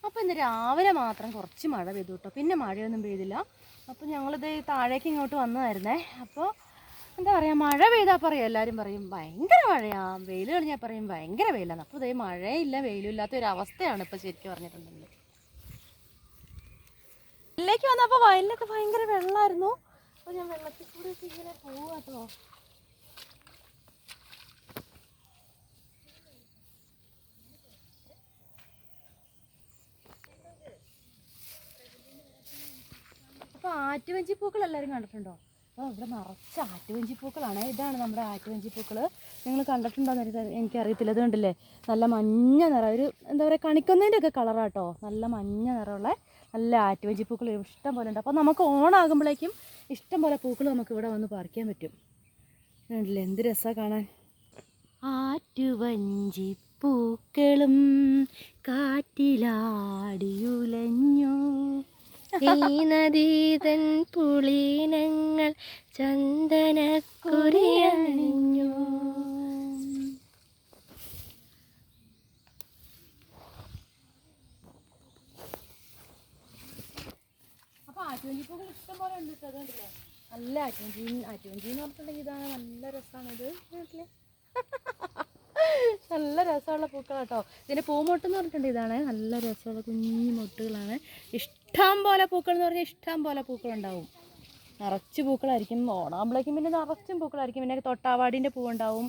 അപ്പോൾ ഇന്ന് രാവിലെ മാത്രം കുറച്ച് മഴ പെയ്തു കേട്ടോ, പിന്നെ മഴയൊന്നും പെയ്തില്ല. അപ്പോൾ ഞങ്ങളിത് താഴേക്ക് ഇങ്ങോട്ട് വന്നതായിരുന്നേ. അപ്പോൾ എന്താ പറയുക, മഴ പെയ്താൽ പറയും, എല്ലാവരും പറയും ഭയങ്കര മഴയാണ്, വെയിൽ കഴിഞ്ഞാൽ പറയും ഭയങ്കര വെയിലാണ്. അപ്പോൾ ഇതേ മഴയില്ല വെയിലും ഇല്ലാത്ത ഒരു അവസ്ഥയാണ് ഇപ്പോൾ ശരിക്കും പറഞ്ഞിട്ടുണ്ടെങ്കിൽ. വയലിലേക്ക് വന്നപ്പോൾ വയലിലൊക്കെ ഭയങ്കര വെള്ളമായിരുന്നു. അപ്പോൾ ഞാൻ വെള്ളത്തിൽ കൂടെ ഒക്കെ ഇങ്ങനെ പോവാ കേട്ടോ. അപ്പോൾ ആറ്റുവഞ്ചിപ്പൂക്കൾ എല്ലാവരും കണ്ടിട്ടുണ്ടോ? അപ്പോൾ ഇവിടെ നിറച്ച് ആറ്റുവഞ്ചിപ്പൂക്കളാണ്. ഇതാണ് നമ്മുടെ ആറ്റുവഞ്ചിപ്പൂക്കൾ. നിങ്ങൾ കണ്ടിട്ടുണ്ടോയെന്ന് എനിക്കറിയത്തില്ല. ഇത് കണ്ടില്ലേ, നല്ല മഞ്ഞ നിറം, ഒരു എന്താ പറയുക കണിക്കൊന്നേൻ്റെ ഒക്കെ കളറാട്ടോ. നല്ല മഞ്ഞ നിറമുള്ള നല്ല ആറ്റുവഞ്ചിപ്പൂക്കൾ ഇഷ്ടം പോലെ ഉണ്ട്. അപ്പോൾ നമുക്ക് ഓണാകുമ്പോഴേക്കും ഇഷ്ടം പോലെ പൂക്കൾ നമുക്ക് ഇവിടെ വന്ന് പറിക്കാൻ പറ്റും. കണ്ടില്ലേ, എന്ത് രസമാണ് കാണാൻ. ആറ്റുവഞ്ചിപ്പൂക്കളും കാറ്റിലാടിയുലഞ്ഞു, ഈ നദീതൻ പുളീനങ്ങൾ ചന്ദനക്കുറിയണിഞ്ഞു. അപ്പോൾ ആറ്റുവഞ്ചിപ്പൂക്കൾ ഇഷ്ടം പോലെ ഉണ്ട് കേട്ടോ. അതുകൊണ്ടില്ലേ നല്ല ആറ്റുവഞ്ചി എന്ന് പറഞ്ഞിട്ടുണ്ടെങ്കിൽ ഇതാണ്, നല്ല രസമാണ് ഇത്. കേട്ടില്ലേ, നല്ല രസമുള്ള പൂക്കളാട്ടോ. ഇതിൻ്റെ പൂമൊട്ടെന്ന് പറഞ്ഞിട്ടുണ്ട്, ഇതാണ് നല്ല രസമുള്ള കുഞ്ഞു മൊട്ടുകളാണ്. ഇഷ്ടം പോലെ പൂക്കൾ എന്ന് പറഞ്ഞാൽ ഇഷ്ടം പോലെ പൂക്കളുണ്ടാവും, നിറച്ച് പൂക്കളായിരിക്കും. ഓണാകുമ്പോഴേക്കും പിന്നെ നിറച്ചും പൂക്കളായിരിക്കും. പിന്നെ തൊട്ടാവാടിൻ്റെ പൂവുണ്ടാവും.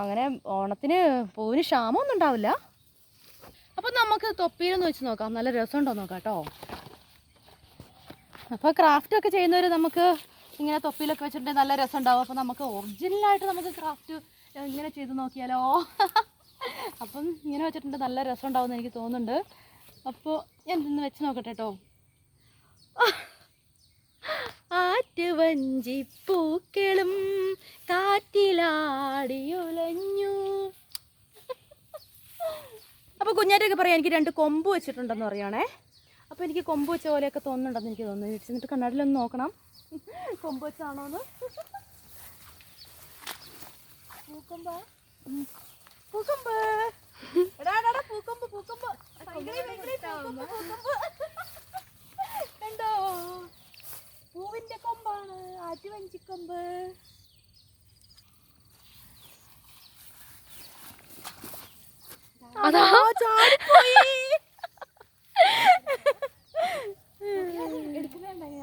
അങ്ങനെ ഓണത്തിന് പൂവിന് ക്ഷാമമൊന്നും ഉണ്ടാവില്ല. അപ്പം നമുക്ക് തൊപ്പിയിലൊന്ന് വെച്ച് നോക്കാം, നല്ല രസമുണ്ടോ നോക്കാം കേട്ടോ. അപ്പോൾ ക്രാഫ്റ്റൊക്കെ ചെയ്യുന്നവർ നമുക്ക് ഇങ്ങനെ തൊപ്പിയിലൊക്കെ വെച്ചിട്ടുണ്ടെങ്കിൽ നല്ല രസം ഉണ്ടാവും. അപ്പോൾ നമുക്ക് ഒറിജിനലായിട്ട് നമുക്ക് ക്രാഫ്റ്റ് ഇങ്ങനെ ചെയ്ത് നോക്കിയാലോ. അപ്പം ഇങ്ങനെ വെച്ചിട്ടുണ്ട് നല്ല രസം ഉണ്ടാവുമെന്ന് എനിക്ക് തോന്നുന്നുണ്ട്. അപ്പോൾ എന്തെന്ന് വെച്ച് നോക്കട്ടെ കേട്ടോ. ആറ്റുവഞ്ചിപ്പൂക്കളും കാറ്റിലാടിയുലഞ്ഞു. അപ്പോൾ കുഞ്ഞാറ്റൊക്കെ പറയാം എനിക്ക് 2 കൊമ്പ് വെച്ചിട്ടുണ്ടെന്ന് പറയുകയാണേ. അപ്പോൾ എനിക്ക് കൊമ്പ് വെച്ച പോലെയൊക്കെ തോന്നുന്നുണ്ടെന്ന് എനിക്ക് തോന്നുന്നു. എന്നിട്ട് കണ്ണാടിലൊന്ന് നോക്കണം കൊമ്പ് വെച്ചാണോന്ന്. പൂക്കൊമ്പ് പൂക്കൊമ്പ് പൂക്കൊമ്പ് പൂക്കൊമ്പ് കണ്ടോ, പൂവിൻ്റെ കൊമ്പാണ് ആറ്റുവഞ്ചിക്കൊമ്പ്. അതാ ചാടിപ്പോയി. എടുക്കുന്നുണ്ടെങ്കിൽ